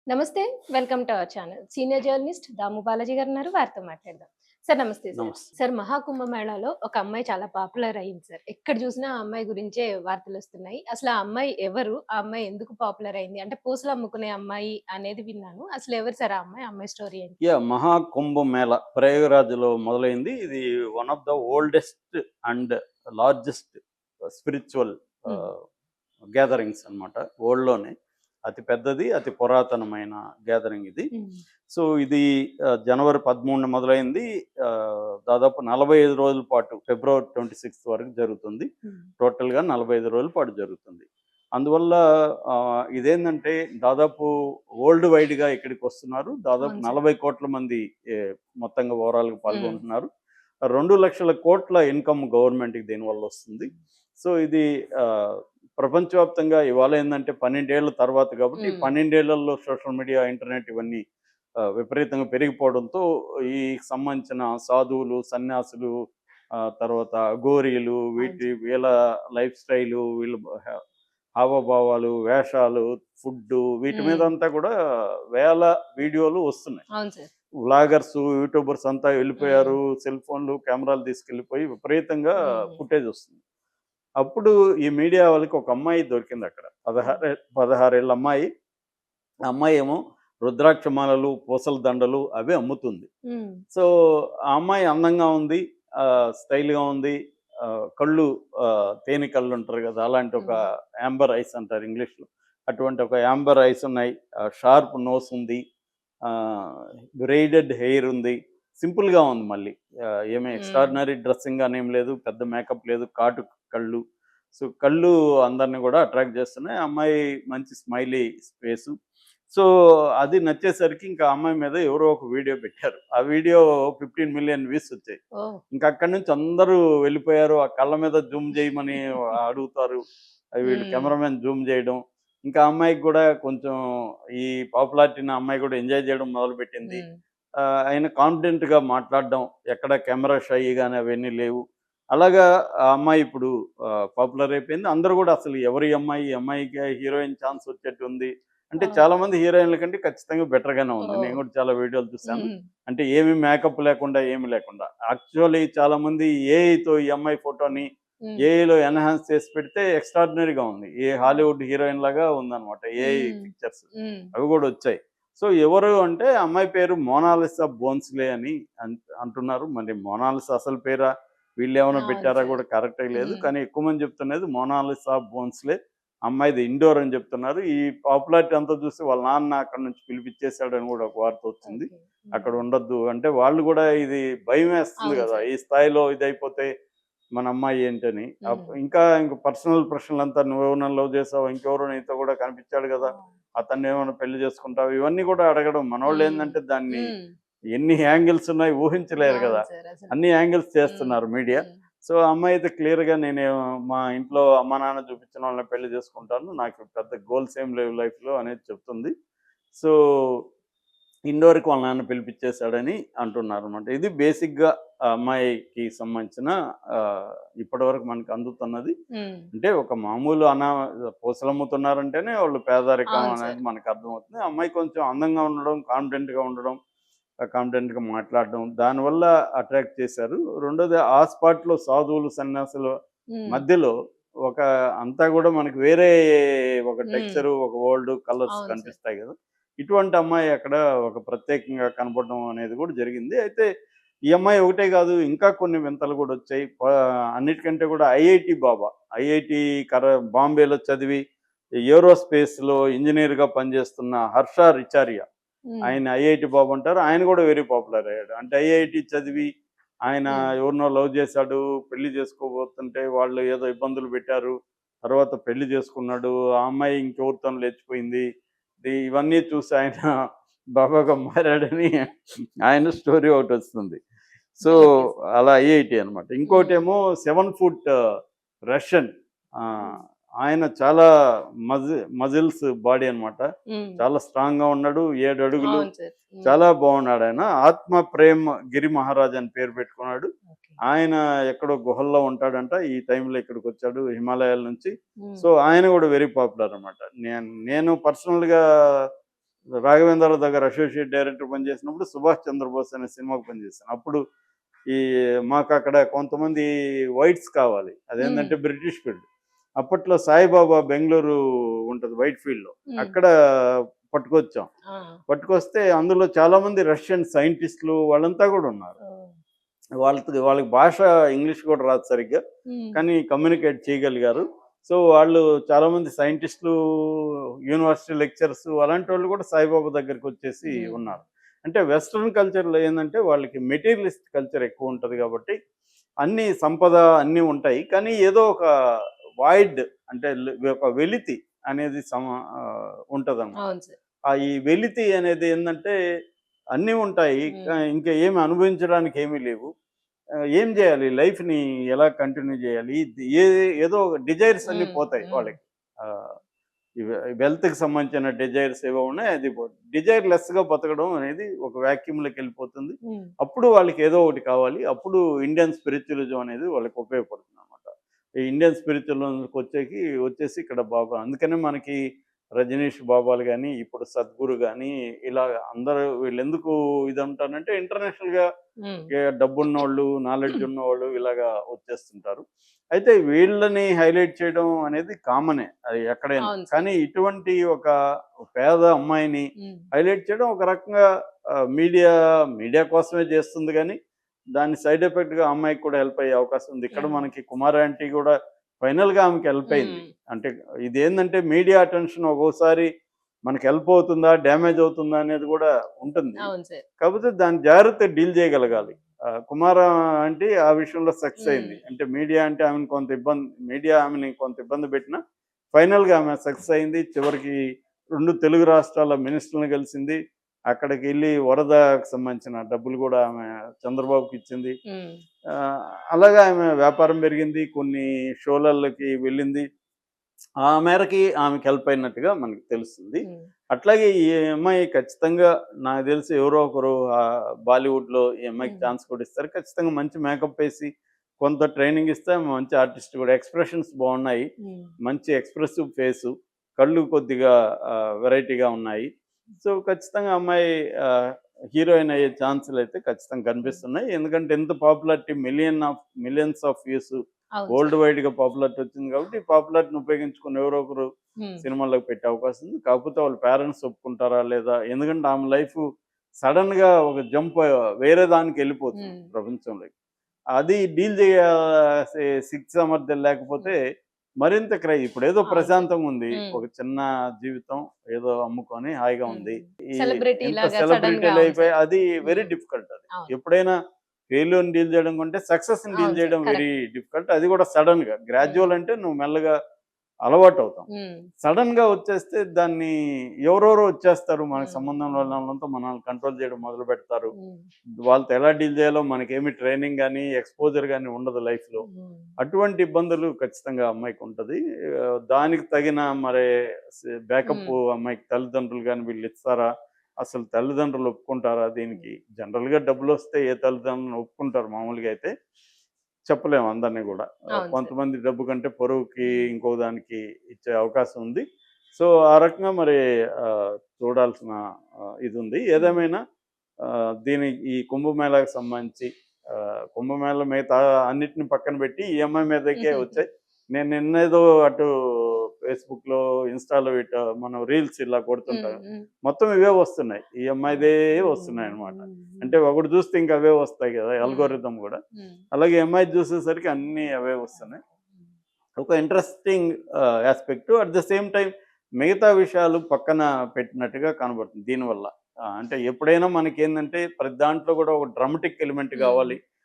నమస్తే. Welcome to our channel. Senior journalist Damu Balaji గారున్నారు. వారితో మాట్లాడదాం. సార్ నమస్తే సార్. నమస్తే. సార్ మహాకుంభ మేళాలో ఒక అమ్మాయి చాలా పాపులర్ అయింది సార్. ఎక్కడ చూసినా ఆ అమ్మాయి గురించే వార్తలొస్తున్నాయి. అసలు ఆ అమ్మాయి ఎవరు? ఆ అమ్మాయి ఎందుకు పాపులర్ అయింది? అంటే పూసలు అమ్ముకునే అమ్మాయి అనేది విన్నాను. అసలు ఎవరు సార్ ఆ అమ్మాయి? ఆ అమ్మాయి స్టోరీ ఏంటి? మహాకుంభ మేళ ప్రయాగరాజ్‌లో మొదలైంది. ఇది one of the oldest and largest spiritual హ్మ్. ఆహ్, గ్యాదరింగ్స్ అన్నమాట. వరల్డ్‌లోనే అతి పెద్దది, అతి పురాతనమైన గ్యాదరింగ్ ఇది. హ్మ్. సో, ఇది జనవరి 13 మొదలైంది. దాదాపు 45 రోజుల పాటు ఫిబ్రవరి 26 వరకు జరుగుతుంది. హ్మ్. టోటల్‌గా 45 రోజుల పాటు జరుగుతుంది. అందువల్ల ఇదేందంటే దాదాపు వరల్డ్ వైడ్‌గా ఇక్కడికొస్తున్నారు. దాదాపు అవును సార్. 40,00,00,000 మంది ఎ మొత్తంగా ఓవరాల్‌గా హ్మ్. పాల్గొంటున్నారు. 2,00,00,000,00,000 ఇన్‌కమ్ గవర్నమెంట్‌కి దీనివల్ల వస్తుంది. సో, ఇది ప్రపంచవ్యాప్తంగా ఇవాళ ఏందంటే 12 ఏళ్ల తర్వాత కాబట్టి, హ్మ్. 12 ఏళ్లలో సోషల్ మీడియా, ఇంటర్నెట్ ఇవన్నీ విపరీతంగా పెరిగిపోవడంతో ఈ సంబంధించిన సాధువులు, సన్యాసులు, తర్వాత అఘోరీలు అవును సార్. వీళ్ళ లైఫ్ స్టైలు, వీళ్ళ హావభావాలు, వేషాలు, ఫుడ్డు వీటి హ్మ్. మీదంతా కూడా వేల వీడియోలు వస్తున్నాయి. అవును సార్. వ్లాగర్స్, యూట్యూబర్స్ అంతా హ్మ్. వెళ్ళిపోయారు. సెల్ ఫోన్లు, కెమెరాలు తీసుకెళ్ళిపోయి విపరీతంగా హ్మ్. ఫుటేజ్ వస్తుంది. అప్పుడు ఈ మీడియా వాళ్ళకి ఒక అమ్మాయి దొరికిందక్కడ. హ్మ్. 16 ఏళ్ల అమ్మాయి. ఆ అమ్మాయేమో రుద్రాక్ష మాలలు, పూసల దండలు అవి అమ్ముతుంది. హ్మ్. సో, ఆ అమ్మాయి అందంగా ఉంది. స్టైల్‌గా ఉంది. కళ్ళు తేనె కళ్ళుంటారు గదా! అలాంటి ఒక హ్మ్. యాంబర్ ఐస్ అంటారు ఇంగ్లీష్‌లో. అటువంటి ఒక యాంబర్ ఐస్ ఉన్నాయి. షార్ప్ నోస్ ఉంది. ఆహ్, బ్రెయిడెడ్ హెయిర్ ఉంది. సింపుల్‌గా ఉంది మళ్ళీ. ఏమి హ్మ్. ఎక్స్ట్రార్డినరీ డ్రెస్సింగ్ అనేం లేదు. పెద్ద మేకప్ లేదు. కాటు కళ్ళు. సో, కళ్ళు అందరిని గూడా అట్రాక్ట్ చేస్తున్నాయి. ఆ అమ్మాయి మంచి స్మైలీ ఫేసు. సో, అది నచ్చేసరికి ఇంకా ఆ అమ్మాయి మీద ఎవరో ఒక వీడియో పెట్టారు. ఆ వీడియో 15,000,000 వ్యూస్ వచ్చాయి. ఓహ్! ఇంకా అక్కడి నుంచి అందరూ వెళ్ళిపోయారు. ఆ కళ్ళ మీద జూమ్ చేయమని అడుగుతారు. వీళ్ళు హ్మ్. కెమెరామెన్ జూమ్ చేయడం. ఇంకా ఆ అమ్మాయికి గూడా కొంచెం ఈ పాపులారిటీని ఆ అమ్మాయి గూడా ఎంజాయ్ చేయడం మొదలుపెట్టింది. హ్మ్. ఆయన కాన్ఫిడెంట్‌గా మాట్లాడడం. ఎక్కడ కెమెరా షై గాని అవన్నీ లేవు. అలాగా ఆ అమ్మాయి ఇప్పుడు పాపులర్ అయిపోయింది. అందరూ గూడా అసలు ఎవరు ఈ అమ్మాయి? ఈ అమ్మాయికి హీరోయిన్ ఛాన్స్ వచ్చేట్టుంది. అంటే ఓహ్! చాలామంది హీరోయిన్‌ల కంటే ఖచ్చితంగా బెటర్‌గానే ఉంది. నేను ఓహ్! గూడా చాలా వీడియోలు చూసాను. హ్మ్. అంటే ఏమి మేకప్ లేకుండా, ఏమి లేకుండా. యాక్చువల్లీ చాలామంది ఏఐతో ఈ అమ్మాయి ఫోటోని హ్మ్. ఏఐలో ఎన్హాన్స్ చేసి పెడితే ఎక్స్ట్రార్డినరీగా ఉంది. ఓహ్! హాలీవుడ్ హీరోయిన్ లాగా ఉందన్నమాట. ఏఐ హ్మ్. పిక్చర్స్ హ్మ్. అవి గూడా వచ్చాయి. సో, ఎవరు అంటే అమ్మాయి పేరు మోనాలిసా బోన్స్‌లే అని అంటున్నారు. మరి మోనాలిసా అసలు పేరా? వీళ్ళేమైనా అవును పెట్టారా సార్. గూడా కరెక్ట్‌గా లేదు. హ్మ్. కానీ ఎక్కువ మంది చెప్తున్నది మోనాలిసా బోన్స్‌లే. అమ్మాయిది ఇండోర్ అని చెప్తున్నారు. ఈ పాపులారిటీ అంతా చూసి వాళ్ళ నాన్న అక్కడి నుంచి పిలిపిచ్చేసాడని గూడా ఒక వార్త వచ్చింది. ఓకే. అక్కడ హ్మ్. ఉండొద్దు అంటే వాళ్ళు గూడా ఇది భయమేస్తుంది అవును గదా! సార్. ఈ స్థాయిలో ఇదైపోతే మన అమ్మాయి ఏంటని. హ్మ్. ఇంక పర్సనల్ ప్రశ్నలంతా నువ్వెవరినైనా లవ్ చేసావా? ఇంకెవరో నీతో గూడా కనిపిచ్చాడు గదా! ఓహ్! అతన్నేమన్నా పెళ్లి చేసుకుంటావా? ఇవన్నీ గూడా అడగడం. హ్మ్. మనోళ్ళేందంటే దాన్ని హ్మ్. ఎన్ని యాంగిల్స్ ఉన్నాయి ఊహించలేరు అవును గదా! సార్ అసలు. అన్ని యాంగిల్స్ హ్మ్. చేస్తున్నారు మీడియా. హ్మ్. సో, ఆ అమ్మాయి అయితే క్లియర్‌గా మా ఇంట్లో అమ్మా, నాన్న చూపించిన వాళ్ళని పెళ్లి చేసుకుంటాను. నాకు పెద్ద గోల్స్ ఏం లేవు లైఫ్‌లో అనేది చెప్తుంది. సో, ఇండోర్‌కి వాళ్ళ నాన్న పిలిపిచ్చేసాడని అంటున్నారనమాట. ఇది బేసిక్‌గా ఆ అమ్మాయికి సంబంధించిన ఇప్పటివరకు మనకు అందుతున్నది. హ్మ్. అంటే ఒక మామూలు పూసలమ్ముతున్నారంటేనే వాళ్ళు పేదరికం అవును అనేది సార్. మనకు అర్థమవుతుంది. ఆ అమ్మాయి కొంచెం అందంగా ఉండడం, కాన్ఫిడెంట్‌గా ఉండడం, కాన్ఫిడెంట్‌గా మాట్లాడడం దానివల్ల అట్రాక్ట్ చేశారు. రెండోది ఆ స్పాట్‌లో సాధువులు, సన్యాసులు హ్మ్. మధ్యలో ఒక అంతా గూడా మనకి వేరే ఒక హ్మ్. టెక్స్చరు, ఒక వరల్డ్, కలర్స్ అవును సార్. కనిపిస్తాయి గదా! ఇటువంటి అమ్మాయి అక్కడ ఒక ప్రత్యేకంగా కనపడడం అనేది గూడా జరిగింది. అయితే ఈ అమ్మాయి ఒకటే గాదు ఇంకా కొన్ని వింతలు గూడొచ్చాయి. అన్నిటికంటే గూడా ఐఐటీ బాబా. ఐఐటీ బాంబేలో చదివి ఏరోస్పేస్‌లో ఇంజినీర్‌గా పనిజేస్తున్న హర్ష రిచారియా. హ్మ్. ఆయన ఐఐటీ బాబు అంటారు. ఆయన గూడా వెరీ పాపులర్ అయ్యాడు. అంటే ఐఐటీ చదివి ఆయన హ్మ్. ఎవరినో లవ్ చేశాడు. పెళ్లి చేసుకోబోతుంటే వాళ్ళు ఏదో ఇబ్బందులు పెట్టారు. తర్వాత పెళ్లి చేసుకున్నాడు. ఆ అమ్మాయి ఇంకెవరితోనో లేచిపోయింది. ఇవన్నీ చూసి ఆయన బాబాగా మారాడని ఆయన స్టోరీ ఒకటొస్తుంది. So, okay sir. అలా ఐఐటీ అనమాట. హ్మ్. ఇంకోటేమో 7 ఫుట్ రష్యన్. ఆహ్, హ్మ్. ఆయన చాలా మజిల్స్ బాడీ అనమాట. హ్మ్. చాలా స్ట్రాంగ్‌గా ఉన్నాడు. 7 అడుగులు. అవును సార్. హ్మ్. చాలా బాగున్నాడాయన. ఆత్మ ప్రేమ్ గిరి మహారాజ్ అని పేరు పెట్టుకున్నాడు. ఓకే. ఆయన ఎక్కడో గుహల్లో ఉంటాడంట. ఈ టైంలో ఇక్కడికొచ్చాడు హిమాలయాల నుంచి. హ్మ్. సో, ఆయన గూడా వెరీ పాపులర్ అనమాట. నేను పర్సనల్‌గా రాఘవేంద్రరావు దగ్గర అసోసియేట్ డైరెక్టర్ పనిచేసినప్పుడు సుభాష్ చంద్రబోస్ అనే సినిమాకు పనిచేశాను. అప్పుడు ఈ మాకు అక్కడ కొంతమంది వైట్స్ కావాలి, అదేంటంటే బ్రిటిష్ ఫీల్డ్. అప్పట్లో సాయిబాబా బెంగళూరు ఉంటుంది వైట్ ఫీల్డ్లో, అక్కడ పట్టుకొచ్చాం. పట్టుకొస్తే అందులో చాలామంది రష్యన్ సైంటిస్టులు వాళ్ళంతా కూడా ఉన్నారు. వాళ్ళకి భాష ఇంగ్లీష్ కూడా రాదు సరిగ్గా, కానీ కమ్యూనికేట్ చేయగలిగారు. సో వాళ్ళు చాలామంది సైంటిస్టులు, యూనివర్సిటీ లెక్చరర్స్ అలాంటి వాళ్ళు కూడా సాయిబాబా దగ్గరికి వచ్చేసి ఉన్నారు. అంటే వెస్ట్రన్ కల్చర్లో ఏంటంటే వాళ్ళకి మెటీరియలిస్ట్ కల్చర్ ఎక్కువ ఉంటుంది కాబట్టి అన్ని సంపద అన్నీ ఉంటాయి, కానీ ఏదో ఒక వాయిడ్ అంటే ఒక వెలితి అనేది ఉంటుంది అన్నమాట. ఈ వెలితి అనేది ఏంటంటే అన్నీ ఉంటాయి, ఇంకా ఏమి అనుభవించడానికి ఏమీ లేవు. ఏం చేయాలి, లైఫ్ని ఎలా కంటిన్యూ చేయాలి, ఏదో డిజైర్స్ అన్నీ పోతాయి వాళ్ళకి. వెల్త్కి సంబంధించిన డిజైర్స్ ఏవో ఉన్నాయి, అది డిజైర్ లెస్గా బతకడం అనేది ఒక వ్యాక్యూమ్లోకి వెళ్ళిపోతుంది. అప్పుడు వాళ్ళకి ఏదో ఒకటి కావాలి. అప్పుడు ఇండియన్ స్పిరిచువలిజం అనేది వాళ్ళకి ఉపయోగపడుతుంది అనమాట. ఈ ఇండియన్ స్పిరిచువలిజంకి వచ్చేసి ఇక్కడ బాబా, అందుకనే మనకి రజనీష్ బాబాలు కానీ, ఇప్పుడు సద్గురు కానీ, ఇలా అందరూ వీళ్ళు ఎందుకు ఇది అంటారంటే ఇంటర్నేషనల్గా డబ్బున్నోళ్ళు, నాలెడ్జ్ ఉన్నవాళ్ళు ఇలాగా వచ్చేస్తుంటారు. అయితే వీళ్ళని హైలైట్ చేయడం అనేది కామనే, అది ఎక్కడైనా. కానీ ఇటువంటి ఒక పేద అమ్మాయిని హైలైట్ చేయడం ఒక రకంగా మీడియా కోసమే చేస్తుంది, కానీ దాని సైడ్ ఎఫెక్ట్గా అమ్మాయికి కూడా హెల్ప్ అయ్యే అవకాశం ఉంది. ఇక్కడ మనకి కుమార్ ఆంటీ కూడా ఫైనల్గా ఆమెకి హెల్ప్ అయింది. అంటే ఇదేంటంటే మీడియా అటెన్షన్ ఒక్కోసారి మనకి హెల్ప్ అవుతుందా, డ్యామేజ్ అవుతుందా అనేది కూడా ఉంటుంది. కాకపోతే దాని జాగ్రత్త డీల్ చేయగలగాలి. కుమార్ ఆంటీ ఆ విషయంలో సక్సెస్ అయింది. అంటే మీడియా ఆమెని కొంత ఇబ్బంది పెట్టినా ఫైనల్గా ఆమె సక్సెస్ అయింది. చివరికి 2 తెలుగు రాష్ట్రాల మినిస్టర్లను కలిసింది. అక్కడికి వెళ్ళి వరదకు సంబంధించిన డబ్బులు కూడా ఆమె చంద్రబాబుకి ఇచ్చింది. అలాగా ఆమె వ్యాపారం పెరిగింది, కొన్ని షోలకి వెళ్ళింది. ఆ మేరకి ఆమెకి హెల్ప్ అయినట్టుగా మనకి తెలుస్తుంది. అట్లాగే ఈ అమ్మాయి ఖచ్చితంగా నాకు తెలిసి ఎవరో ఒకరు బాలీవుడ్లో ఈ అమ్మాయికి ఛాన్స్ కూడా ఇస్తారు. ఖచ్చితంగా మంచి మేకప్ వేసి కొంత ట్రైనింగ్ ఇస్తే మంచి ఆర్టిస్ట్ కూడా. ఎక్స్ప్రెషన్స్ బాగున్నాయి, మంచి ఎక్స్ప్రెసివ్ ఫేసు, కళ్ళు కొద్దిగా వెరైటీగా ఉన్నాయి. సో ఖచ్చితంగా అమ్మాయి హీరోయిన్ అయ్యే ఛాన్సులు అయితే ఖచ్చితంగా కనిపిస్తున్నాయి. ఎందుకంటే ఎంత popularity, millions of views world వైడ్గా పాపులారిటీ వచ్చింది కాబట్టి ఈ పాపులారిటీని ఉపయోగించుకుని ఎవరో ఒకరు సినిమాల్లోకి పెట్టే అవకాశం ఉంది. కాకపోతే వాళ్ళ పేరెంట్స్ ఒప్పుకుంటారా లేదా, ఎందుకంటే ఆమె లైఫ్ సడన్గా ఒక జంప్ వేరే దానికి వెళ్ళిపోతుంది ప్రపంచంలోకి. అది డీల్ చేసే శక్తి సామర్థ్యం లేకపోతే మరింత ఇప్పుడు ఏదో ప్రశాంతంగా ఉంది, ఒక చిన్న జీవితం ఏదో అమ్ముకొని హాయిగా ఉంది, సెలబ్రిటీ అయిపోయి అది వెరీ డిఫికల్ట్. అది ఎప్పుడైనా ఫెయిల్యూర్ డీల్ చేయడం కంటే సక్సెస్ డీల్ చేయడం వెరీ డిఫికల్ట్. అది కూడా సడన్ గా. గ్రాడ్యువల్ అంటే నువ్వు మెల్లగా అలవాటు అవుతాం. సడన్ గా వచ్చేస్తే దాన్ని ఎవరెవరో వచ్చేస్తారు, మనకి సంబంధం వాళ్ళంతా మనల్ని కంట్రోల్ చేయడం మొదలు పెడతారు. వాళ్ళతో ఎలా డీల్ చేయాలో మనకేమి ట్రైనింగ్ కానీ ఎక్స్పోజర్ కానీ ఉండదు లైఫ్ లో. అటువంటి ఇబ్బందులు ఖచ్చితంగా అమ్మాయికి ఉంటుంది. దానికి తగిన మరి బ్యాకప్ అమ్మాయికి తల్లిదండ్రులు కానీ వీళ్ళు ఇస్తారా, అసలు తల్లిదండ్రులు ఒప్పుకుంటారా దీనికి? జనరల్గా డబ్బులు వస్తే ఏ తల్లిదండ్రులు ఒప్పుకుంటారు, మామూలుగా అయితే చెప్పలేము అందరినీ కూడా. కొంతమంది డబ్బు కంటే పొరుగుకి ఇంకో దానికి ఇచ్చే అవకాశం ఉంది. సో ఆ రకంగా మరి చూడాల్సిన ఇది ఉంది. ఏదేమైనా ఈ కుంభమేళాకు సంబంధించి కుంభమేళ మిగతా అన్నిటిని పక్కన పెట్టి ఈ అమ్మాయి మీదకే వచ్చాయి. నేను నిన్నేదో అటు ఫేస్బుక్లో, ఇన్స్టాలో మనం రీల్స్ ఇలా కొడుతుంటాం, మొత్తం ఇవే వస్తున్నాయి, ఈ అమ్మాయిదే వస్తున్నాయి అనమాట. అంటే ఒకటి చూస్తే ఇంకా అవే వస్తాయి కదా, అల్గోరిథం కూడా. అలాగే అమ్మాయి చూసేసరికి అన్నీ అవే వస్తున్నాయి. ఒక interesting aspect. At the same time మిగతా విషయాలు పక్కన పెట్టినట్టుగా కనబడుతుంది దీనివల్ల. అంటే ఎప్పుడైనా మనకి ఏంటంటే ప్రతి దాంట్లో కూడా ఒక డ్రామాటిక్ ఎలిమెంట్ కావాలి,